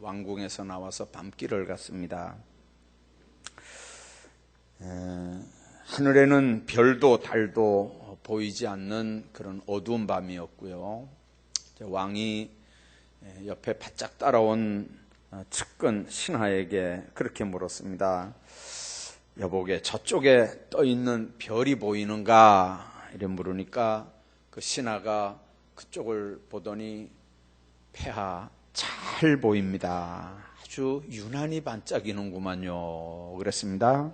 왕궁에서 나와서 밤길을 갔습니다. 하늘에는 별도 달도 보이지 않는 그런 어두운 밤이었고요. 왕이 옆에 바짝 따라온 측근 신하에게 그렇게 물었습니다. 여보게, 저쪽에 떠 있는 별이 보이는가? 이래 물으니까 그 신하가 그쪽을 보더니 폐하, 잘 보입니다. 아주 유난히 반짝이는구만요. 그랬습니다.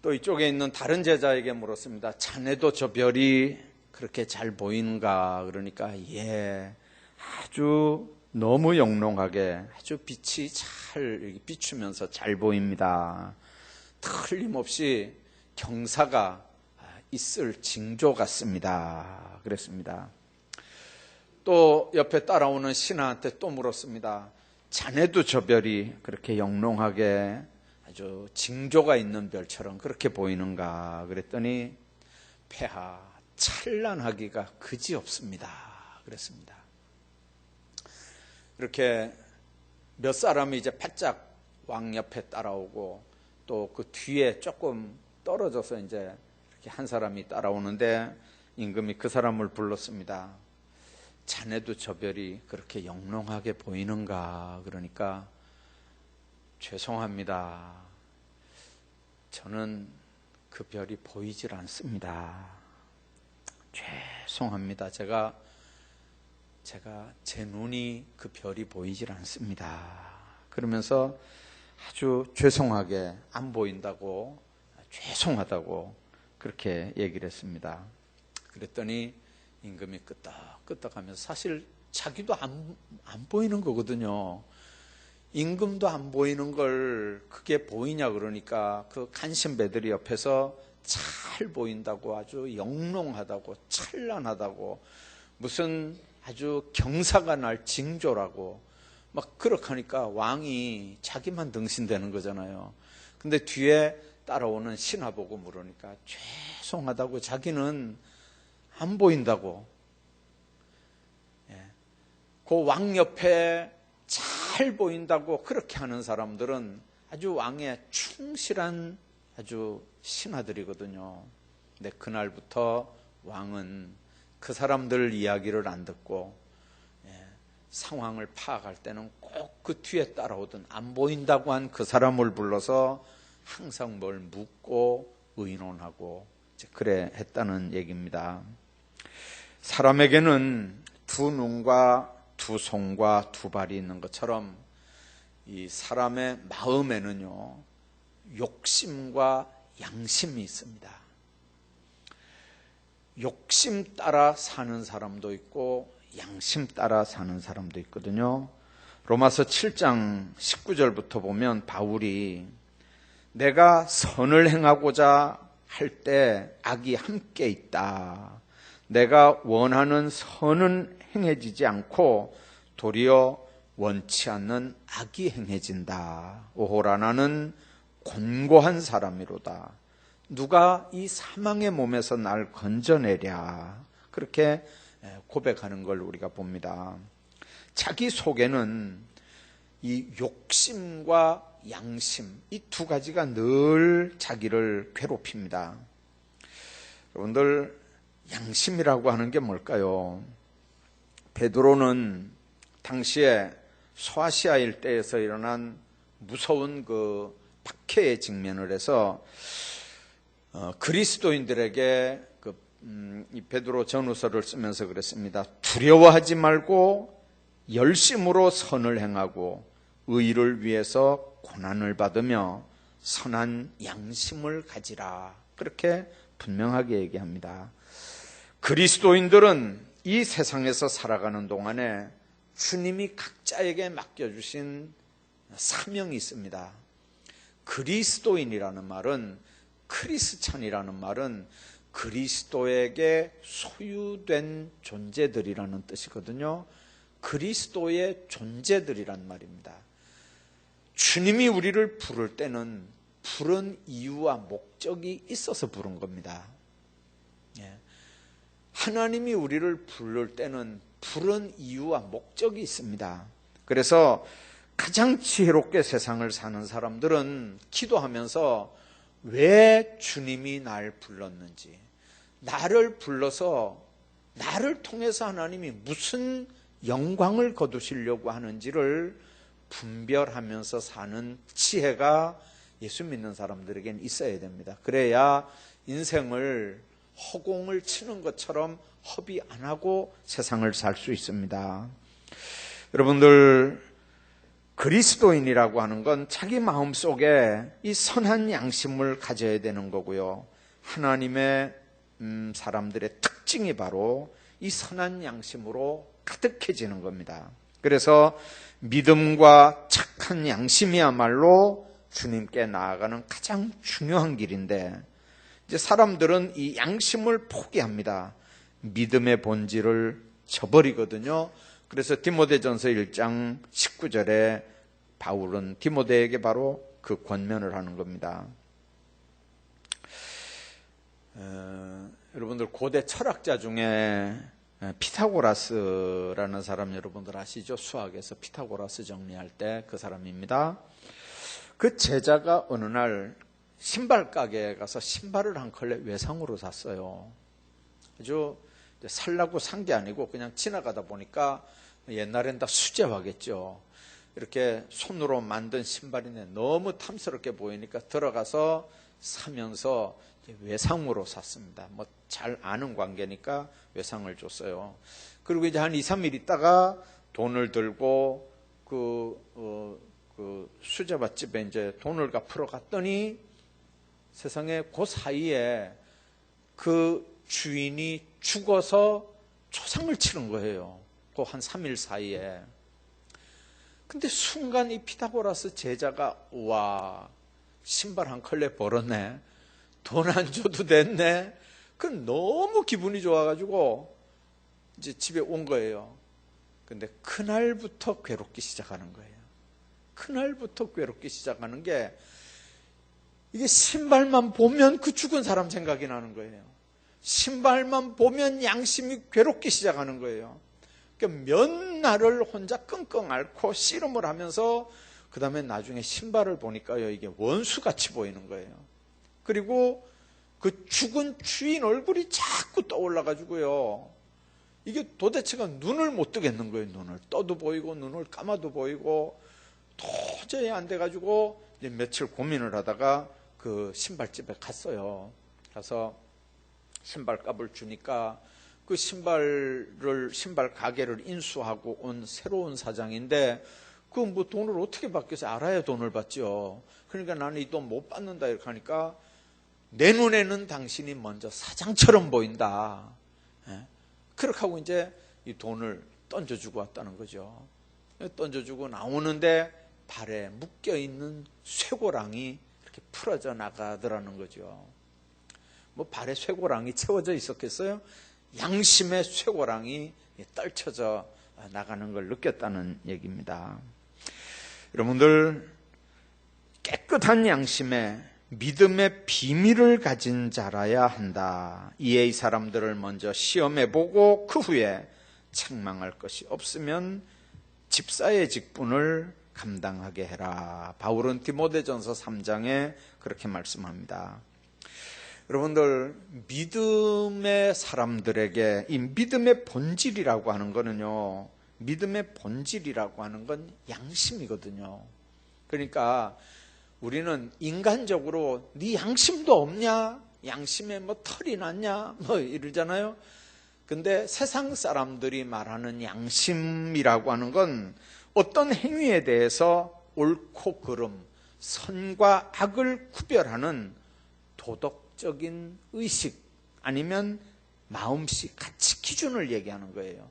또 이쪽에 있는 다른 제자에게 물었습니다. 자네도 저 별이 그렇게 잘 보이는가? 그러니까 예, 아주 너무 영롱하게 아주 빛이 잘 비추면서 잘 보입니다. 틀림없이 경사가 있을 징조 같습니다. 그랬습니다. 또 옆에 따라오는 신하한테 또 물었습니다. 자네도 저 별이 그렇게 영롱하게 아주 징조가 있는 별처럼 그렇게 보이는가? 그랬더니 폐하, 찬란하기가 그지없습니다. 그랬습니다. 그렇게 몇 사람이 이제 바짝 왕 옆에 따라오고 또 그 뒤에 조금 떨어져서 이제 이렇게 한 사람이 따라오는데 임금이 그 사람을 불렀습니다. 자네도 저 별이 그렇게 영롱하게 보이는가? 그러니까 죄송합니다. 저는 그 별이 보이질 않습니다. 죄송합니다. 제가 제 눈이 그 별이 보이질 않습니다. 그러면서 아주 죄송하게 안 보인다고, 죄송하다고 그렇게 얘기를 했습니다. 그랬더니 임금이 끄떡끄떡하면서 사실 자기도 안 보이는 거거든요. 임금도 안 보이는 걸 그게 보이냐 그러니까 그 간신배들이 옆에서 잘 보인다고, 아주 영롱하다고, 찬란하다고, 무슨 아주 경사가 날 징조라고 막 그렇게 하니까 왕이 자기만 등신되는 거잖아요. 근데 뒤에 따라오는 신하 보고 물으니까 죄송하다고, 자기는 안 보인다고. 그 왕 옆에 잘 보인다고 그렇게 하는 사람들은 아주 왕의 충실한 아주 신하들이거든요. 근데 그날부터 왕은 그 사람들 이야기를 안 듣고 상황을 파악할 때는 꼭 그 뒤에 따라오던 안 보인다고 한 그 사람을 불러서 항상 뭘 묻고 의논하고 그래 했다는 얘기입니다. 사람에게는 두 눈과 두 손과 두 발이 있는 것처럼 이 사람의 마음에는요, 욕심과 양심이 있습니다. 욕심 따라 사는 사람도 있고 양심 따라 사는 사람도 있거든요. 로마서 7장 19절부터 보면 바울이 내가 선을 행하고자 할 때 악이 함께 있다. 내가 원하는 선은 행해지지 않고 도리어 원치 않는 악이 행해진다. 오호라, 나는 곤고한 사람이로다. 누가 이 사망의 몸에서 날 건져내랴. 그렇게 고백하는 걸 우리가 봅니다. 자기 속에는 이 욕심과 양심, 이 두 가지가 늘 자기를 괴롭힙니다. 여러분들, 양심이라고 하는 게 뭘까요? 베드로는 당시에 소아시아 일대에서 일어난 무서운 그 박해에 직면을 해서 그리스도인들에게 이 베드로 전후서를 쓰면서 그랬습니다. 두려워하지 말고 열심으로 선을 행하고 의를 위해서 고난을 받으며 선한 양심을 가지라. 그렇게 분명하게 얘기합니다. 그리스도인들은 이 세상에서 살아가는 동안에 주님이 각자에게 맡겨주신 사명이 있습니다. 그리스도인이라는 말은, 크리스찬이라는 말은 그리스도에게 소유된 존재들이라는 뜻이거든요. 그리스도의 존재들이란 말입니다. 주님이 우리를 부를 때는 부른 이유와 목적이 있어서 부른 겁니다. 하나님이 우리를 부를 때는 부른 이유와 목적이 있습니다. 그래서 가장 지혜롭게 세상을 사는 사람들은 기도하면서 왜 주님이 날 불렀는지, 나를 불러서 나를 통해서 하나님이 무슨 영광을 거두시려고 하는지를 분별하면서 사는 지혜가 예수 믿는 사람들에겐 있어야 됩니다. 그래야 인생을 허공을 치는 것처럼 허비 안 하고 세상을 살 수 있습니다. 여러분들, 그리스도인이라고 하는 건 자기 마음속에 이 선한 양심을 가져야 되는 거고요. 하나님의 사람들의 특징이 바로 이 선한 양심으로 가득해지는 겁니다. 그래서 믿음과 착한 양심이야말로 주님께 나아가는 가장 중요한 길인데, 이제 사람들은 이 양심을 포기합니다. 믿음의 본질을 저버리거든요. 그래서 디모데전서 1장 19절에 바울은 디모데에게 바로 그 권면을 하는 겁니다. 여러분들 고대 철학자 중에 피타고라스라는 사람 여러분들 아시죠? 수학에서 피타고라스 정리할 때 그 사람입니다. 그 제자가 어느 날 신발 가게에 가서 신발을 한 컬레 외상으로 샀어요. 아주 살라고 산 게 아니고 그냥 지나가다 보니까 옛날엔 다 수제화겠죠. 이렇게 손으로 만든 신발인데 너무 탐스럽게 보이니까 들어가서 사면서 외상으로 샀습니다. 뭐 잘 아는 관계니까 외상을 줬어요. 그리고 이제 한 2, 3일 있다가 돈을 들고 그 수제화집에 이제 돈을 갚으러 갔더니 세상에 그 사이에 그 주인이 죽어서 초상을 치른 거예요. 그 한 3일 사이에. 근데 순간 이 피타고라스 제자가 와, 신발 한 컬레 벌었네. 돈 안 줘도 됐네. 그 너무 기분이 좋아가지고 이제 집에 온 거예요. 근데 그날부터 괴롭기 시작하는 거예요. 그날부터 괴롭기 시작하는 게, 이게 신발만 보면 그 죽은 사람 생각이 나는 거예요. 신발만 보면 양심이 괴롭기 시작하는 거예요. 그러니까 몇 날을 혼자 끙끙 앓고 씨름을 하면서 그 다음에 나중에 신발을 보니까요, 이게 원수같이 보이는 거예요. 그리고 그 죽은 주인 얼굴이 자꾸 떠올라가지고요, 이게 도대체가 눈을 못 뜨겠는 거예요. 눈을 떠도 보이고 눈을 감아도 보이고 도저히 안 돼가지고 이제 며칠 고민을 하다가 그 신발집에 갔어요. 가서 신발값을 주니까 그 신발 가게를 인수하고 온 새로운 사장인데, 그 뭐 돈을 어떻게 받겠어요? 알아야 돈을 받죠. 그러니까 나는 이 돈 못 받는다 이렇게 하니까, 내 눈에는 당신이 먼저 사장처럼 보인다. 그렇게 하고 이제 이 돈을 던져주고 왔다는 거죠. 던져주고 나오는데 발에 묶여있는 쇠고랑이 이렇게 풀어져 나가더라는 거죠. 뭐 발에 쇠고랑이 채워져 있었겠어요? 양심의 쇠고랑이 떨쳐져 나가는 걸 느꼈다는 얘기입니다. 여러분들, 깨끗한 양심에 믿음의 비밀을 가진 자라야 한다. 이에 이 사람들을 먼저 시험해보고 그 후에 책망할 것이 없으면 집사의 직분을 감당하게 해라. 바울은 디모데전서 3장에 그렇게 말씀합니다. 여러분들, 믿음의 사람들에게 이 믿음의 본질이라고 하는 거는요, 믿음의 본질이라고 하는 건 양심이거든요. 그러니까 우리는 인간적으로 네 양심도 없냐? 양심에 뭐 털이 났냐? 뭐 이러잖아요. 근데 세상 사람들이 말하는 양심이라고 하는 건 어떤 행위에 대해서 옳고 그름, 선과 악을 구별하는 도덕적인 의식 아니면 마음씨, 가치 기준을 얘기하는 거예요.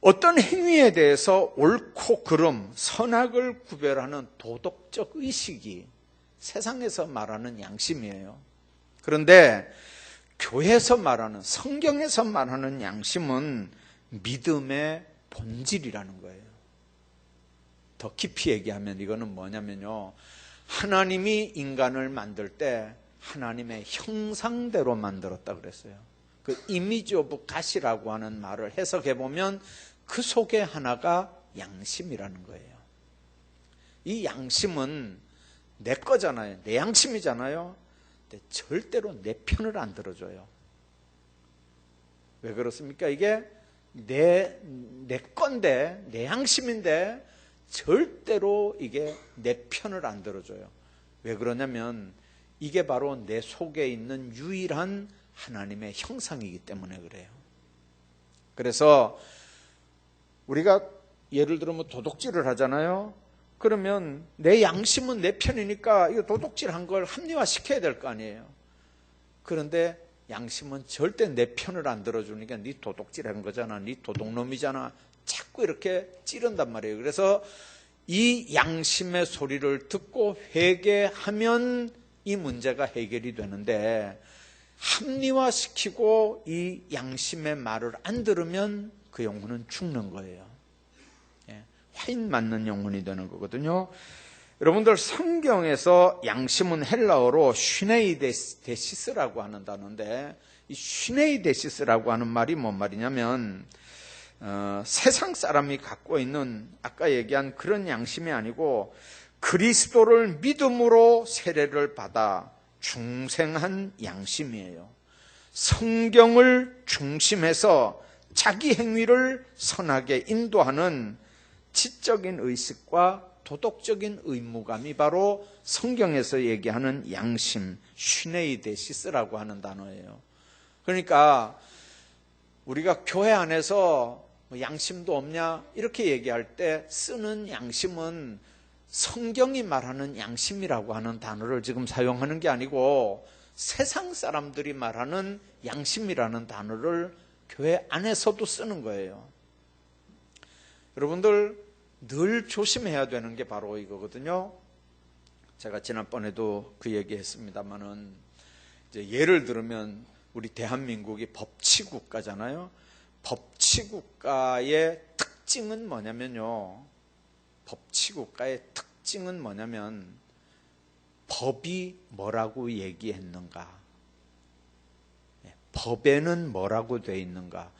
어떤 행위에 대해서 옳고 그름, 선악을 구별하는 도덕적 의식이 세상에서 말하는 양심이에요. 그런데 교회에서 말하는, 성경에서 말하는 양심은 믿음의 본질이라는 거예요. 더 깊이 얘기하면 이거는 뭐냐면요, 하나님이 인간을 만들 때 하나님의 형상대로 만들었다 그랬어요. 그 이미지 오브 갓이라고 하는 말을 해석해 보면 그 속에 하나가 양심이라는 거예요. 이 양심은 내 거잖아요. 내 양심이잖아요. 근데 절대로 내 편을 안 들어줘요. 왜 그렇습니까? 이게 내 건데, 내 양심인데 절대로 이게 내 편을 안 들어줘요. 왜 그러냐면 이게 바로 내 속에 있는 유일한 하나님의 형상이기 때문에 그래요. 그래서 우리가 예를 들면 도둑질을 하잖아요. 그러면 내 양심은 내 편이니까 이거 도둑질한 걸 합리화시켜야 될 거 아니에요. 그런데 양심은 절대 내 편을 안 들어주니까 네 도둑질한 거잖아, 네 도둑놈이잖아, 자꾸 이렇게 찌른단 말이에요. 그래서 이 양심의 소리를 듣고 회개하면 이 문제가 해결이 되는데, 합리화시키고 이 양심의 말을 안 들으면 그 영혼은 죽는 거예요. 화인 맞는 영혼이 되는 거거든요. 여러분들, 성경에서 양심은 헬라어로 슈네이데시스라고 하는 단어인데, 이 슈네이데시스라고 하는 말이 뭔 말이냐면 세상 사람이 갖고 있는 아까 얘기한 그런 양심이 아니고 그리스도를 믿음으로 세례를 받아 중생한 양심이에요. 성경을 중심해서 자기 행위를 선하게 인도하는 지적인 의식과 도덕적인 의무감이 바로 성경에서 얘기하는 양심, 슈네이데시스라고 하는 단어예요. 그러니까 우리가 교회 안에서 양심도 없냐 이렇게 얘기할 때 쓰는 양심은 성경이 말하는 양심이라고 하는 단어를 지금 사용하는 게 아니고 세상 사람들이 말하는 양심이라는 단어를 교회 안에서도 쓰는 거예요. 여러분들, 늘 조심해야 되는 게 바로 이거거든요. 제가 지난번에도 그 얘기 했습니다만은, 이제 예를 들면 우리 대한민국이 법치국가잖아요. 법치국가의 특징은 뭐냐면요. 법치국가의 특징은 뭐냐면 법이 뭐라고 얘기했는가, 법에는 뭐라고 돼 있는가,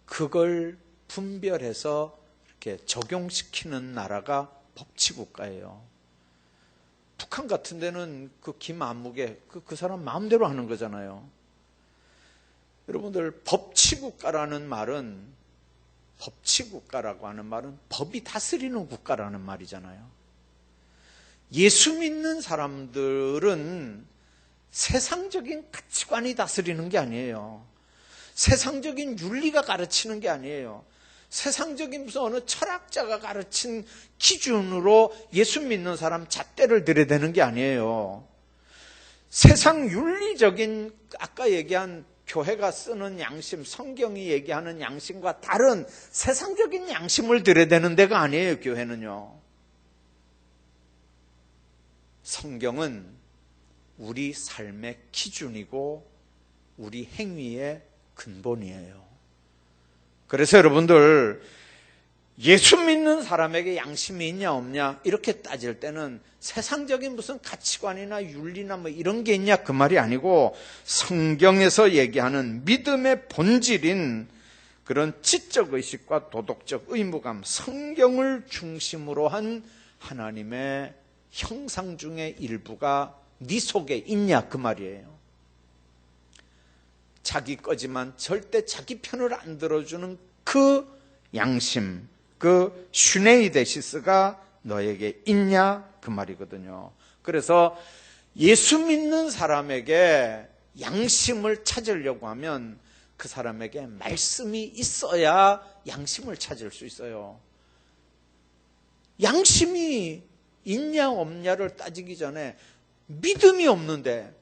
그걸 분별해서 이렇게 적용시키는 나라가 법치국가예요. 북한 같은 데는 그 김안무개 그 사람 마음대로 하는 거잖아요. 여러분들, 법치국가라는 말은, 법치국가라고 하는 말은 법이 다스리는 국가라는 말이잖아요. 예수 믿는 사람들은 세상적인 가치관이 다스리는 게 아니에요. 세상적인 윤리가 가르치는 게 아니에요. 세상적인 무슨 어느 철학자가 가르친 기준으로 예수 믿는 사람 잣대를 들여대는 게 아니에요. 세상 윤리적인, 아까 얘기한 교회가 쓰는 양심, 성경이 얘기하는 양심과 다른 세상적인 양심을 들여대는 데가 아니에요, 교회는요. 성경은 우리 삶의 기준이고 우리 행위의 근본이에요. 그래서 여러분들, 예수 믿는 사람에게 양심이 있냐 없냐 이렇게 따질 때는 세상적인 무슨 가치관이나 윤리나 뭐 이런 게 있냐 그 말이 아니고, 성경에서 얘기하는 믿음의 본질인 그런 지적 의식과 도덕적 의무감, 성경을 중심으로 한 하나님의 형상 중의 일부가 네 속에 있냐 그 말이에요. 자기 거지만 절대 자기 편을 안 들어주는 그 양심, 그 슈네이데시스가 너에게 있냐 그 말이거든요. 그래서 예수 믿는 사람에게 양심을 찾으려고 하면 그 사람에게 말씀이 있어야 양심을 찾을 수 있어요. 양심이 있냐 없냐를 따지기 전에 믿음이 없는데,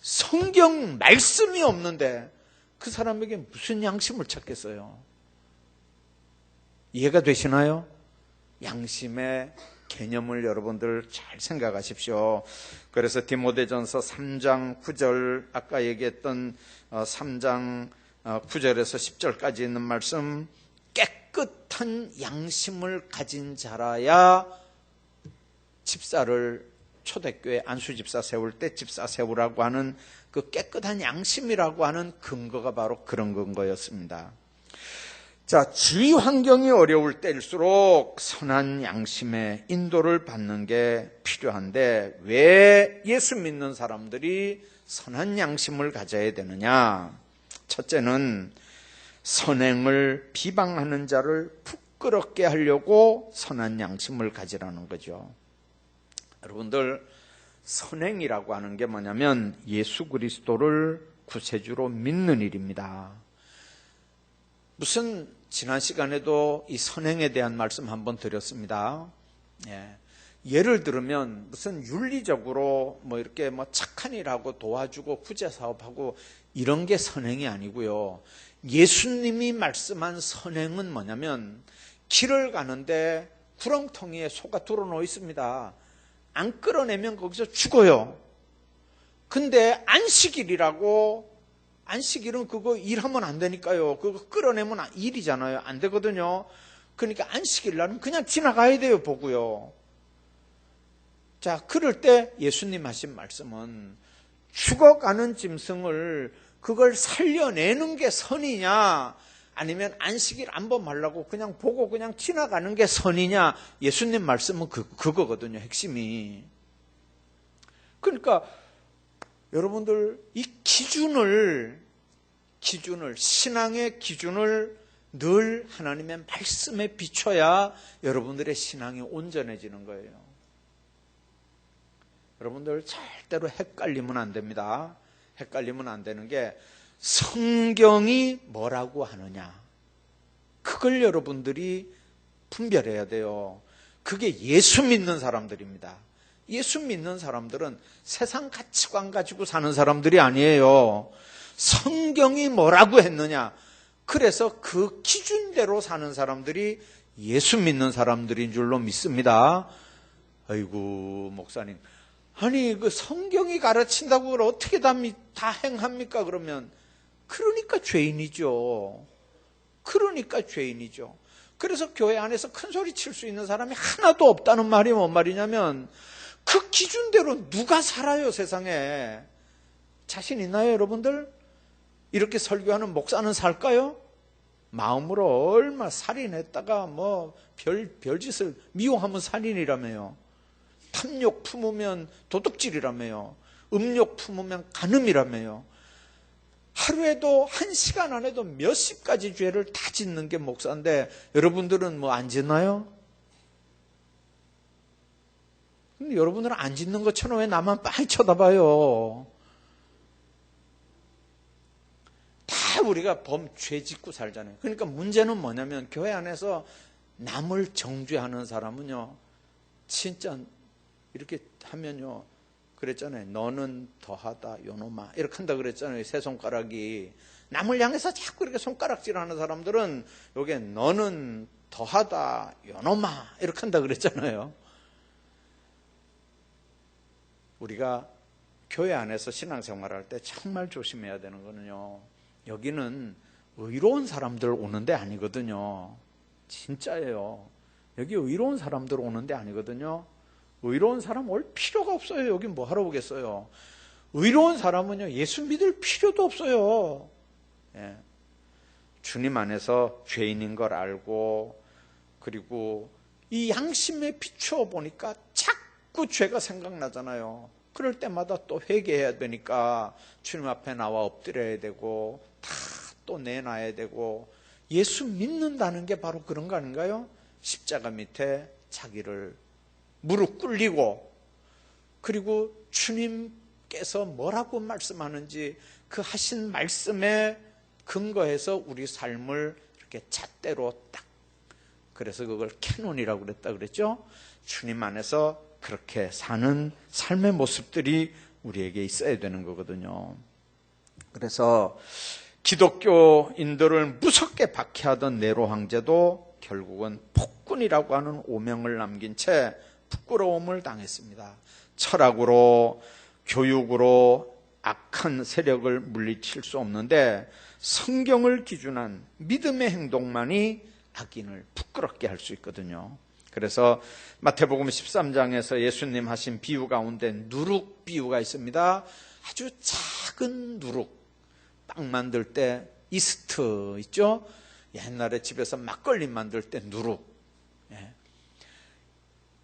성경 말씀이 없는데 그 사람에게 무슨 양심을 찾겠어요? 이해가 되시나요? 양심의 개념을 여러분들 잘 생각하십시오. 그래서 디모데전서 3장 9절, 아까 얘기했던 3장 9절에서 10절까지 있는 말씀, 깨끗한 양심을 가진 자라야 집사를, 초대교회 안수집사 세울 때 집사 세우라고 하는 그 깨끗한 양심이라고 하는 근거가 바로 그런 근거였습니다. 자, 주위 환경이 어려울 때일수록 선한 양심의 인도를 받는 게 필요한데 왜 예수 믿는 사람들이 선한 양심을 가져야 되느냐? 첫째는 선행을 비방하는 자를 부끄럽게 하려고 선한 양심을 가지라는 거죠. 여러분들, 선행이라고 하는 게 뭐냐면 예수 그리스도를 구세주로 믿는 일입니다. 무슨 지난 시간에도 이 선행에 대한 말씀 한번 드렸습니다. 예를 들면 무슨 윤리적으로 이렇게 착한 일하고 도와주고 부재 사업하고 이런 게 선행이 아니고요. 예수님이 말씀한 선행은 뭐냐면 길을 가는데 구렁텅이에 소가 들어놓여 있습니다. 안 끌어내면 거기서 죽어요. 근데 안식일이라고, 안식일은 그거 일하면 안 되니까요. 그거 끌어내면 일이잖아요. 안 되거든요. 그러니까 안식일 날은 그냥 지나가야 돼요, 보고요. 자, 그럴 때 예수님 하신 말씀은 죽어가는 짐승을 그걸 살려내는 게 선이냐, 아니면 안식일 안 번 말라고 그냥 보고 그냥 지나가는 게 선이냐, 예수님 말씀은 그거거든요, 핵심이. 그러니까 여러분들 이 기준을 신앙의 기준을 늘 하나님의 말씀에 비춰야 여러분들의 신앙이 온전해지는 거예요. 여러분들 절대로 헷갈리면 안 됩니다. 헷갈리면 안 되는 게 성경이 뭐라고 하느냐, 그걸 여러분들이 분별해야 돼요. 그게 예수 믿는 사람들입니다. 예수 믿는 사람들은 세상 가치관 가지고 사는 사람들이 아니에요. 성경이 뭐라고 했느냐, 그래서 그 기준대로 사는 사람들이 예수 믿는 사람들인 줄로 믿습니다. 아이고 목사님, 아니 그 성경이 가르친다고 그걸 어떻게 다 행합니까? 그러면 그러니까 죄인이죠. 그러니까 죄인이죠. 그래서 교회 안에서 큰 소리 칠 수 있는 사람이 하나도 없다는 말이 뭔 말이냐면 그 기준대로 누가 살아요, 세상에. 자신 있나요, 여러분들? 이렇게 설교하는 목사는 살까요? 마음으로 얼마 살인했다가 별짓을 미워하면 살인이라며요. 탐욕 품으면 도둑질이라며요. 음욕 품으면 간음이라며요. 하루에도 1시간 안에도 몇십 가지 죄를 다 짓는 게 목사인데 여러분들은 안 짓나요? 근데 여러분들은 안 짓는 것처럼 왜 나만 빤히 쳐다봐요? 다 우리가 죄 짓고 살잖아요. 그러니까 문제는 뭐냐면 교회 안에서 남을 정죄하는 사람은요, 진짜 이렇게 하면요, 그랬잖아요. 너는 더하다 요놈아, 이렇게 한다 그랬잖아요. 세 손가락이. 남을 향해서 자꾸 이렇게 손가락질하는 사람들은 여기에 너는 더하다 요놈아 이렇게 한다 그랬잖아요. 우리가 교회 안에서 신앙생활할 때 정말 조심해야 되는 거는요, 여기는 의로운 사람들 오는 데 아니거든요. 진짜예요. 여기 의로운 사람들 오는 데 아니거든요. 의로운 사람 올 필요가 없어요. 여기 뭐 하러 오겠어요. 의로운 사람은요, 예수 믿을 필요도 없어요. 예. 주님 안에서 죄인인 걸 알고, 그리고 이 양심에 비추어 보니까 자꾸 죄가 생각나잖아요. 그럴 때마다 또 회개해야 되니까 주님 앞에 나와 엎드려야 되고 다 또 내놔야 되고, 예수 믿는다는 게 바로 그런 거 아닌가요? 십자가 밑에 자기를 무릎 꿇리고, 그리고 주님께서 뭐라고 말씀하는지 그 하신 말씀에 근거해서 우리 삶을 이렇게 잣대로 딱, 그래서 그걸 캐논이라고 그랬죠. 주님 안에서 그렇게 사는 삶의 모습들이 우리에게 있어야 되는 거거든요. 그래서 기독교인들을 무섭게 박해하던 네로 황제도 결국은 폭군이라고 하는 오명을 남긴 채 부끄러움을 당했습니다. 철학으로, 교육으로 악한 세력을 물리칠 수 없는데 성경을 기준한 믿음의 행동만이 악인을 부끄럽게 할 수 있거든요. 그래서 마태복음 13장에서 예수님 하신 비유 가운데 누룩 비유가 있습니다. 아주 작은 누룩, 빵 만들 때 이스트 있죠? 옛날에 집에서 막걸리 만들 때 누룩,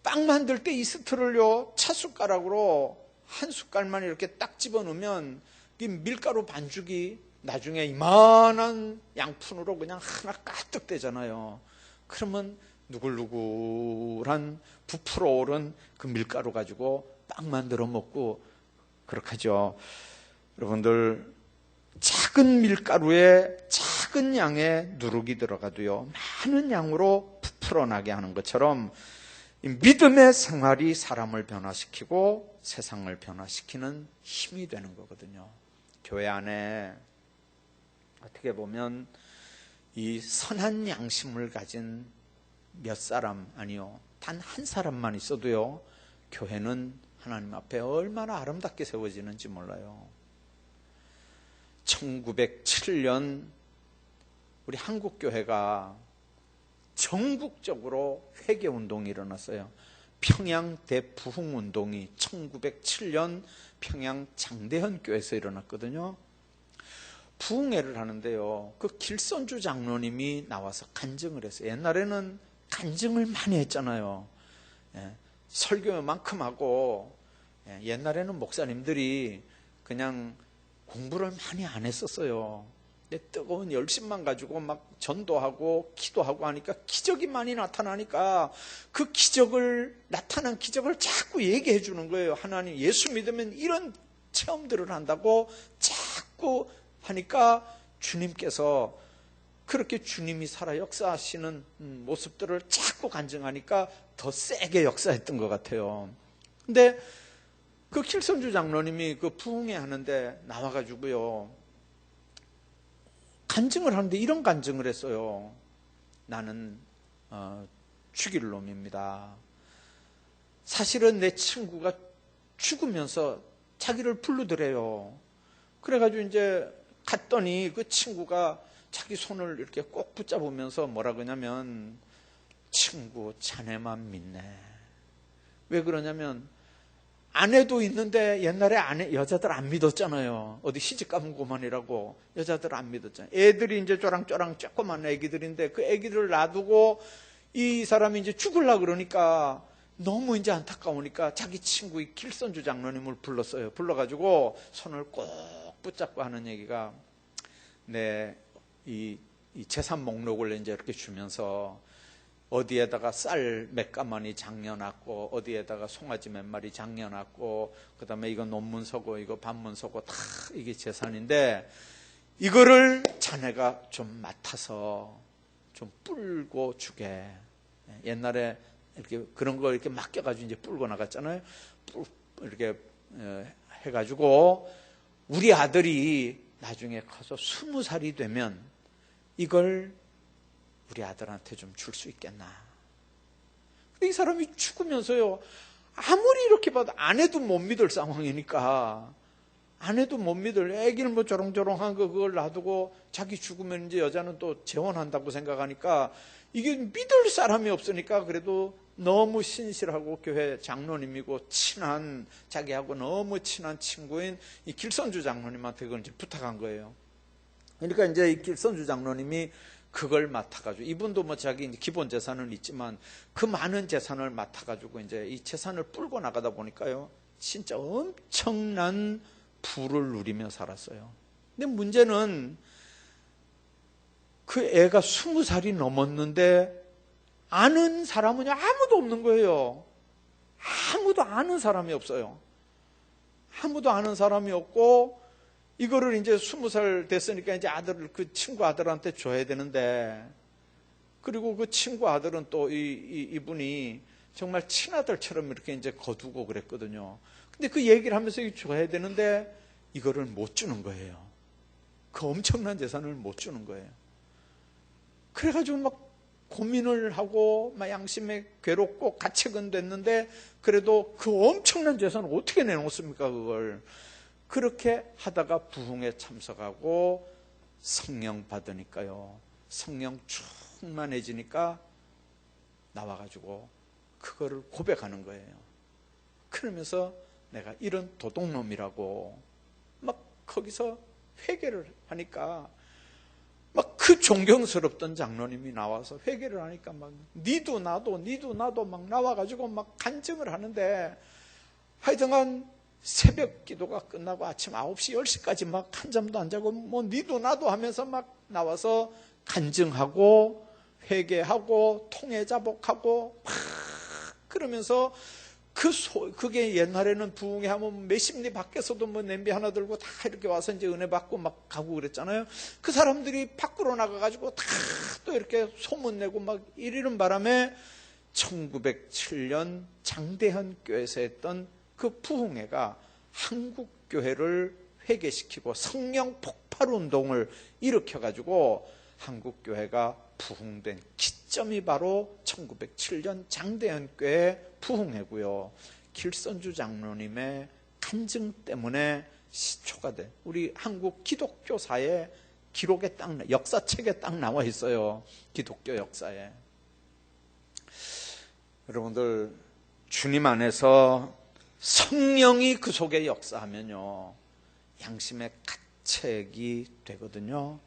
빵 만들 때 이스트를요 찻숟가락으로 한 숟갈만 이렇게 딱 집어넣으면 이 밀가루 반죽이 나중에 이만한 양푼으로 그냥 하나 가득 되잖아요. 그러면 누글누글한 부풀어 오른 그 밀가루 가지고 빵 만들어 먹고 그렇게 하죠. 여러분들, 작은 밀가루에 작은 양의 누룩이 들어가도요 많은 양으로 부풀어 나게 하는 것처럼 이 믿음의 생활이 사람을 변화시키고 세상을 변화시키는 힘이 되는 거거든요. 교회 안에 어떻게 보면 이 선한 양심을 가진 몇 사람, 아니요, 단 한 사람만 있어도요 교회는 하나님 앞에 얼마나 아름답게 세워지는지 몰라요. 1907년 우리 한국교회가 전국적으로 회개운동이 일어났어요. 평양 대부흥운동이 1907년 평양 장대현 교회에서 일어났거든요. 부흥회를 하는데요, 그 길선주 장로님이 나와서 간증을 했어요. 옛날에는 간증을 많이 했잖아요. 설교만큼 하고, 옛날에는 목사님들이 그냥 공부를 많이 안 했었어요. 근데 뜨거운 열심만 가지고 막 전도하고 기도하고 하니까 기적이 많이 나타나니까 그 나타난 기적을 자꾸 얘기해 주는 거예요. 하나님, 예수 믿으면 이런 체험들을 한다고 자꾸 하니까 주님께서 그렇게 주님이 살아 역사하시는 모습들을 자꾸 간증하니까 더 세게 역사했던 것 같아요. 근데 그 길선주 장로님이 그 부흥회 하는데 나와가지고요 간증을 하는데 이런 간증을 했어요. 나는 죽일 놈입니다. 사실은 내 친구가 죽으면서 자기를 부르더래요. 그래가지고 이제 갔더니 그 친구가 자기 손을 이렇게 꼭 붙잡으면서 뭐라 그러냐면, 친구, 자네만 믿네. 왜 그러냐면 아내도 있는데 옛날에 여자들 안 믿었잖아요. 어디 시집 가면 그만이라고 여자들 안 믿었잖아요. 애들이 이제 쪼랑쪼랑 조그만 애기들인데 그 애기를 놔두고 이 사람이 이제 죽으려고 그러니까 너무 이제 안타까우니까 자기 친구 이 길선주 장로님을 불렀어요. 불러가지고 손을 꼭 붙잡고 하는 얘기가, 이 재산 목록을 이제 이렇게 주면서 어디에다가 쌀 몇 가마니 장려놨고, 어디에다가 송아지 몇 마리 장려놨고, 그 다음에 이거 논문서고, 이거 반문서고, 다 이게 재산인데, 이거를 자네가 좀 맡아서 좀 뿔고 주게. 옛날에 이렇게 그런 거 이렇게 맡겨가지고 이제 뿔고 나갔잖아요. 이렇게 해가지고, 우리 아들이 나중에 커서 20살이 되면 이걸 우리 아들한테 좀 줄 수 있겠나. 근데 이 사람이 죽으면서요, 아무리 이렇게 봐도 아내도 못 믿을 상황이니까, 아내도 못 믿을, 애기는 뭐 조롱조롱한 거 그걸 놔두고 자기 죽으면 이제 여자는 또 재혼한다고 생각하니까 이게 믿을 사람이 없으니까 그래도 너무 신실하고 교회 장로님이고 친한, 자기하고 너무 친한 친구인 이 길선주 장로님한테 그걸 이제 부탁한 거예요. 그러니까 이제 이 길선주 장로님이 그걸 맡아가지고, 이분도 뭐 자기 이제 기본 재산은 있지만 그 많은 재산을 맡아가지고 이제 이 재산을 뿔고 나가다 보니까요, 진짜 엄청난 부를 누리며 살았어요. 근데 문제는 그 애가 20살이 넘었는데 아는 사람은 아무도 없는 거예요. 아무도 아는 사람이 없어요. 아무도 아는 사람이 없고, 이거를 이제 20살 됐으니까 이제 그 친구 아들한테 줘야 되는데, 그리고 그 친구 아들은 또 이분이 정말 친아들처럼 이렇게 이제 거두고 그랬거든요. 근데 그 얘기를 하면서 줘야 되는데 이거를 못 주는 거예요. 그 엄청난 재산을 못 주는 거예요. 그래가지고 막 고민을 하고 막 양심에 괴롭고 가책은 됐는데, 그래도 그 엄청난 재산을 어떻게 내놓습니까, 그걸. 그렇게 하다가 부흥에 참석하고 성령 받으니까요, 성령 충만해지니까 나와가지고 그거를 고백하는 거예요. 그러면서 내가 이런 도둑놈이라고 막 거기서 회개를 하니까 막 그 존경스럽던 장로님이 나와서 회개를 하니까 막 니도 나도 막 나와가지고 막 간증을 하는데, 하여튼간 새벽 기도가 끝나고 아침 9시 10시까지 막 한잠도 안 자고 뭐 니도 나도 하면서 막 나와서 간증하고 회개하고 통회자복하고 막 그러면서 그게 옛날에는 부흥회 하면 몇십 리 밖에서도 뭐 냄비 하나 들고 다 이렇게 와서 이제 은혜 받고 막 가고 그랬잖아요. 그 사람들이 밖으로 나가가지고 다 또 이렇게 소문내고 막 이러는 바람에 1907년 장대현 교회에서 했던 그 부흥회가 한국 교회를 회개시키고 성령 폭발 운동을 일으켜가지고 한국 교회가 부흥된 기점이 바로 1907년 장대현 교회 부흥회고요. 길선주 장로님의 간증 때문에 시초가 돼. 우리 한국 기독교사의 기록에 딱, 역사책에 딱 나와 있어요. 기독교 역사에. 여러분들, 주님 안에서 성령이 그 속에 역사하면요, 양심의 가책이 되거든요.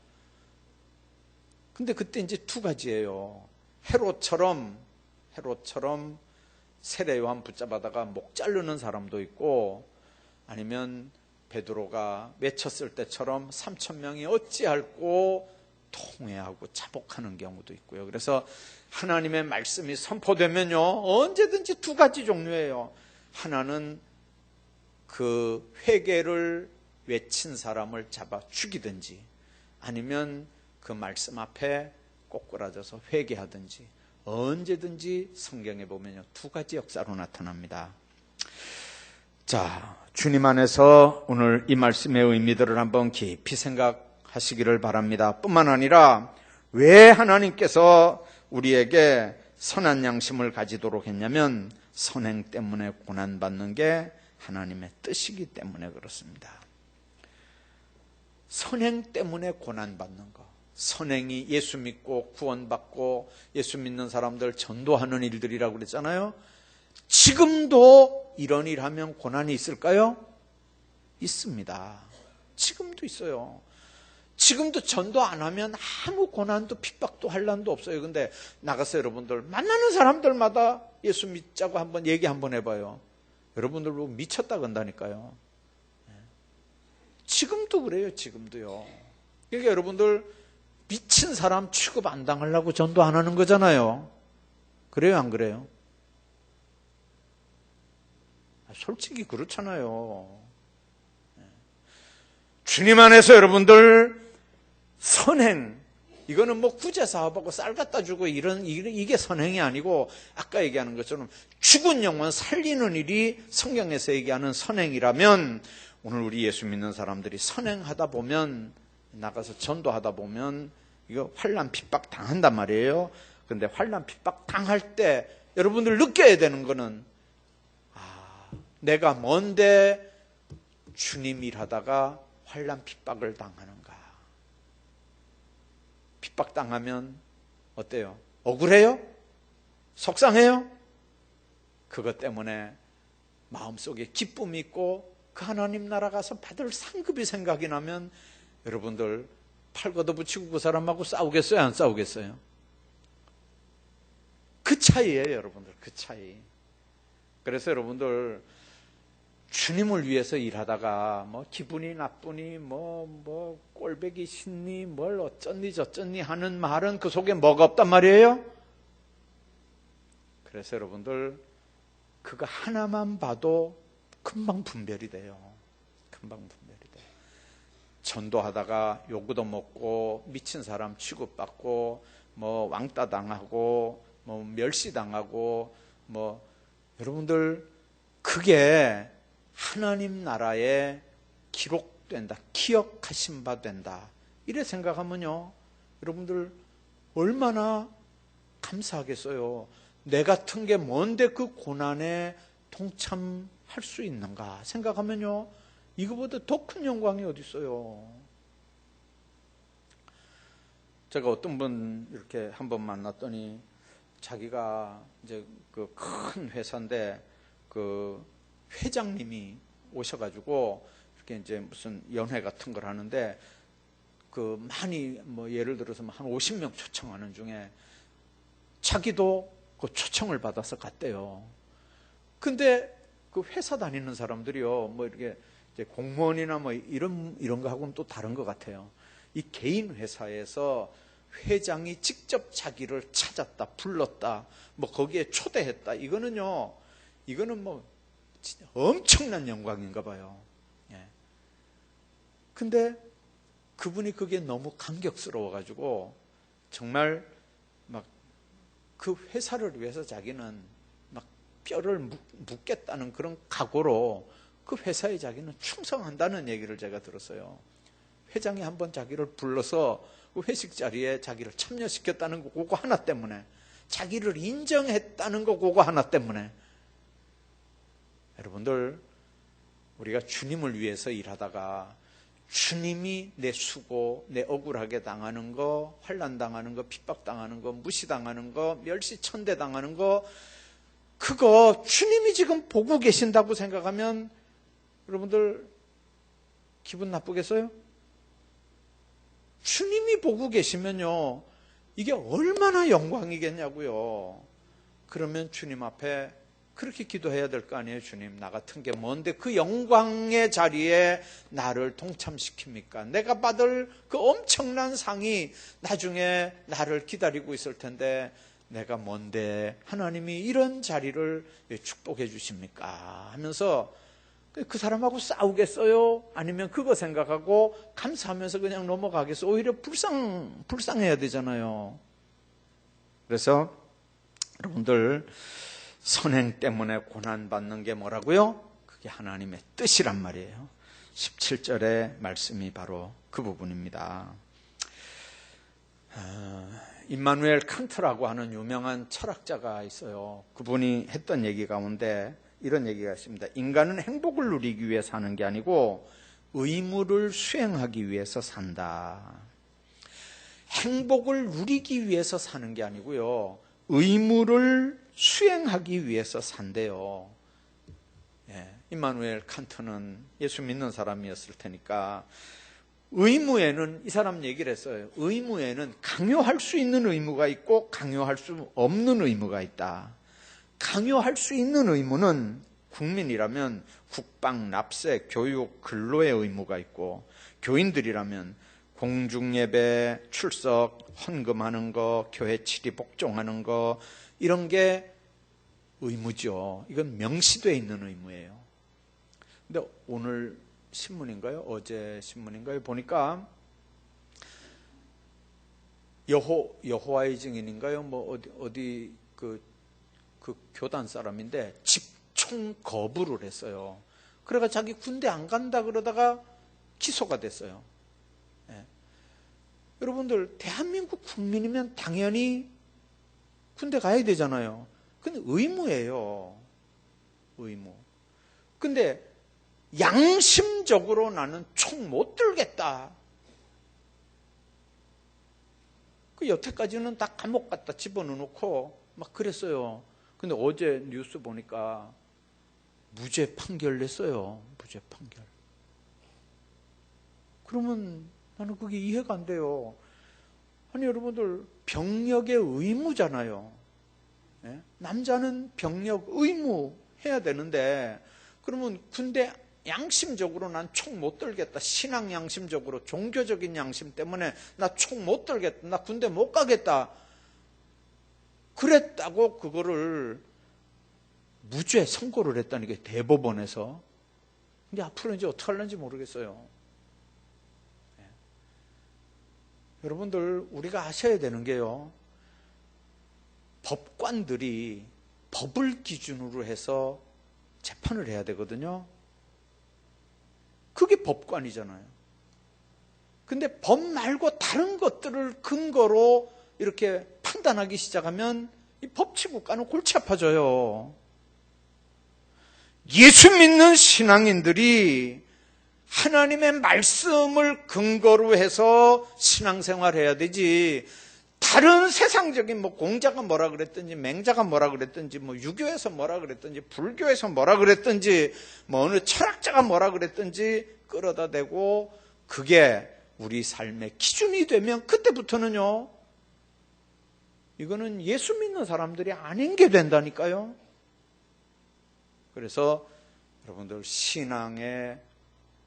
근데 그때 이제 두 가지예요. 헤롯처럼 세례 요한 붙잡아다가 목 자르는 사람도 있고, 아니면 베드로가 외쳤을 때처럼 3,000명이 어찌할꼬 통회하고 자복하는 경우도 있고요. 그래서 하나님의 말씀이 선포되면요, 언제든지 두 가지 종류예요. 하나는 그 회개를 외친 사람을 잡아 죽이든지, 아니면 그 말씀 앞에 꼬꾸라져서 회개하든지, 언제든지 성경에 보면요, 두 가지 역사로 나타납니다. 자, 주님 안에서 오늘 이 말씀의 의미들을 한번 깊이 생각하시기를 바랍니다. 뿐만 아니라 왜 하나님께서 우리에게 선한 양심을 가지도록 했냐면, 선행 때문에 고난받는 게 하나님의 뜻이기 때문에 그렇습니다. 선행 때문에 고난받는 거. 선행이 예수 믿고 구원받고 예수 믿는 사람들 전도하는 일들이라고 그랬잖아요. 지금도 이런 일 하면 고난이 있을까요? 있습니다. 지금도 있어요. 지금도 전도 안 하면 아무 고난도 핍박도 환난도 없어요. 근데 나가서 여러분들 만나는 사람들마다 예수 믿자고 한번 얘기 한번 해봐요. 여러분들 보고 미쳤다 건다니까요. 지금도 그래요. 지금도요. 그러니까 여러분들 미친 사람 취급 안 당하려고 전도 안 하는 거잖아요. 그래요, 안 그래요? 솔직히 그렇잖아요. 주님 안에서 여러분들 선행, 이거는 뭐 구제사업하고 쌀 갖다 주고 이게 선행이 아니고, 아까 얘기하는 것처럼 죽은 영혼 살리는 일이 성경에서 얘기하는 선행이라면, 오늘 우리 예수 믿는 사람들이 선행하다 보면, 나가서 전도하다 보면 이거 환난 핍박 당한단 말이에요. 그런데 환난 핍박 당할 때 여러분들 느껴야 되는 거는, 내가 뭔데 주님 일하다가 환난 핍박을 당하는가. 핍박 당하면 어때요? 억울해요? 속상해요? 그것 때문에 마음속에 기쁨이 있고 그 하나님 나라 가서 받을 상급이 생각이 나면 여러분들 팔 걷어붙이고 그 사람하고 싸우겠어요? 안 싸우겠어요? 그 차이예요, 여러분들. 그 차이. 그래서 여러분들 주님을 위해서 일하다가 뭐 기분이 나쁘니 뭐 꼴배기 싫니 뭘 어쩌니 저쩌니 하는 말은 그 속에 뭐가 없단 말이에요. 그래서 여러분들 그거 하나만 봐도 금방 분별이 돼요. 금방 분별이 돼요. 전도하다가 요구도 먹고 미친 사람 취급받고 뭐 왕따 당하고 뭐 멸시당하고 뭐 여러분들 그게 하나님 나라에 기록된다, 기억하신 바 된다, 이래 생각하면요, 여러분들 얼마나 감사하겠어요. 내 같은 게 뭔데 그 고난에 동참할 수 있는가 생각하면요, 이거보다 더 큰 영광이 어디 있어요. 제가 어떤 분 이렇게 한번 만났더니 자기가 이제 그 큰 회사인데 그 회장님이 오셔가지고 이렇게 이제 무슨 연회 같은 걸 하는데 많이 예를 들어서 한 50명 초청하는 중에 자기도 그 초청을 받아서 갔대요. 근데 그 회사 다니는 사람들이요, 이렇게 이제 공무원이나 이런 거하고는 또 다른 것 같아요. 이 개인 회사에서 회장이 직접 자기를 찾았다, 불렀다, 거기에 초대했다. 이거는 진짜 엄청난 영광인가 봐요. 예. 근데 그분이 그게 너무 감격스러워가지고 정말 그 회사를 위해서 자기는 뼈를 묻겠다는 그런 각오로 그 회사에 자기는 충성한다는 얘기를 제가 들었어요. 회장이 한번 자기를 불러서 그 회식 자리에 자기를 참여시켰다는 거 그거 하나 때문에, 자기를 인정했다는 거 그거 하나 때문에. 여러분들, 우리가 주님을 위해서 일하다가 주님이 내 수고, 내 억울하게 당하는 거, 환난 당하는 거, 핍박 당하는 거, 무시당하는 거, 멸시천대 당하는 거, 그거 주님이 지금 보고 계신다고 생각하면 여러분들 기분 나쁘겠어요? 주님이 보고 계시면요, 이게 얼마나 영광이겠냐고요. 그러면 주님 앞에 그렇게 기도해야 될 거 아니에요. 주님, 나 같은 게 뭔데 그 영광의 자리에 나를 동참시킵니까? 내가 받을 그 엄청난 상이 나중에 나를 기다리고 있을 텐데 내가 뭔데 하나님이 이런 자리를 축복해 주십니까? 하면서 그 사람하고 싸우겠어요? 아니면 그거 생각하고 감사하면서 그냥 넘어가겠어요? 오히려 불쌍해야 되잖아요. 그래서 여러분들, 선행 때문에 고난받는 게 뭐라고요? 그게 하나님의 뜻이란 말이에요. 17절의 말씀이 바로 그 부분입니다. 임마누엘 칸트라고 하는 유명한 철학자가 있어요. 그분이 했던 얘기 가운데 이런 얘기가 있습니다. 인간은 행복을 누리기 위해 사는 게 아니고 의무를 수행하기 위해서 산다. 행복을 누리기 위해서 사는 게 아니고요, 의무를 수행하기 위해서 산대요. 임마누엘 칸트는 예수 믿는 사람이었을 테니까 의무에는, 이 사람 얘기를 했어요. 의무에는 강요할 수 있는 의무가 있고 강요할 수 없는 의무가 있다. 강요할 수 있는 의무는 국민이라면 국방, 납세, 교육, 근로의 의무가 있고, 교인들이라면 공중예배, 출석, 헌금하는 거, 교회 치리 복종하는 거, 이런 게 의무죠. 이건 명시되어 있는 의무예요. 근데 오늘 신문인가요? 어제 신문인가요? 보니까 여호와의 증인인가요? 어디 그 교단 사람인데 집총 거부를 했어요. 그래가 자기 군대 안 간다 그러다가 기소가 됐어요. 여러분들, 대한민국 국민이면 당연히 군대 가야 되잖아요. 근데 의무예요. 의무. 근데 양심적으로 나는 총 못 들겠다. 그 여태까지는 다 감옥 갖다 집어넣고 막 그랬어요. 근데 어제 뉴스 보니까 무죄 판결 냈어요. 무죄 판결. 그러면 나는 그게 이해가 안 돼요. 아니 여러분들, 병력의 의무잖아요. 남자는 병력 의무 해야 되는데, 그러면 군대 양심적으로 난 총 못 들겠다, 신앙 양심적으로, 종교적인 양심 때문에 나 총 못 들겠다, 나 군대 못 가겠다, 그랬다고 그거를 무죄 선고를 했다는 게 대법원에서. 근데 앞으로 이제 어떻게 하려는지 모르겠어요. 여러분들, 우리가 아셔야 되는 게요, 법관들이 법을 기준으로 해서 재판을 해야 되거든요. 그게 법관이잖아요. 근데 법 말고 다른 것들을 근거로 이렇게 판단하기 시작하면 이 법치국가는 골치 아파져요. 예수 믿는 신앙인들이 하나님의 말씀을 근거로 해서 신앙생활해야 되지, 다른 세상적인 공자가 뭐라 그랬든지, 맹자가 뭐라 그랬든지, 유교에서 뭐라 그랬든지, 불교에서 뭐라 그랬든지, 어느 철학자가 뭐라 그랬든지 끌어다 대고 그게 우리 삶의 기준이 되면 그때부터는요, 이거는 예수 믿는 사람들이 아닌 게 된다니까요. 그래서 여러분들 신앙의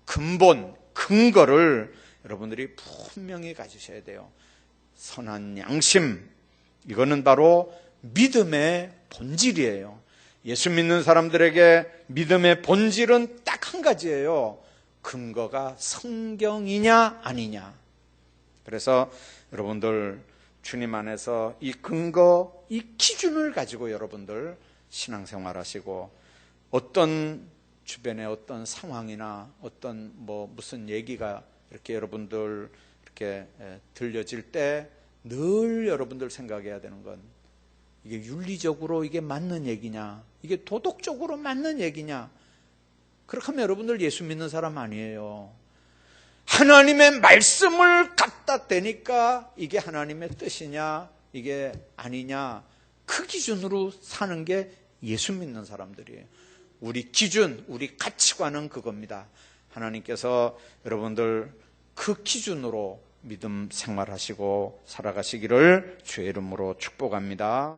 근본, 근거를 여러분들이 분명히 가지셔야 돼요. 선한 양심, 이거는 바로 믿음의 본질이에요. 예수 믿는 사람들에게 믿음의 본질은 딱 한 가지예요. 근거가 성경이냐 아니냐. 그래서 여러분들 주님 안에서 이 근거, 이 기준을 가지고 여러분들 신앙생활 하시고, 어떤 주변의 어떤 상황이나 어떤 무슨 얘기가 이렇게 여러분들 이렇게 들려질 때 늘 여러분들 생각해야 되는 건, 이게 윤리적으로 이게 맞는 얘기냐, 이게 도덕적으로 맞는 얘기냐. 그렇게 하면 여러분들 예수 믿는 사람 아니에요. 하나님의 말씀을 갖다 대니까 이게 하나님의 뜻이냐 이게 아니냐, 그 기준으로 사는 게 예수 믿는 사람들이에요. 우리 기준, 우리 가치관은 그겁니다. 하나님께서 여러분들 그 기준으로 믿음 생활하시고 살아가시기를 주의 이름으로 축복합니다.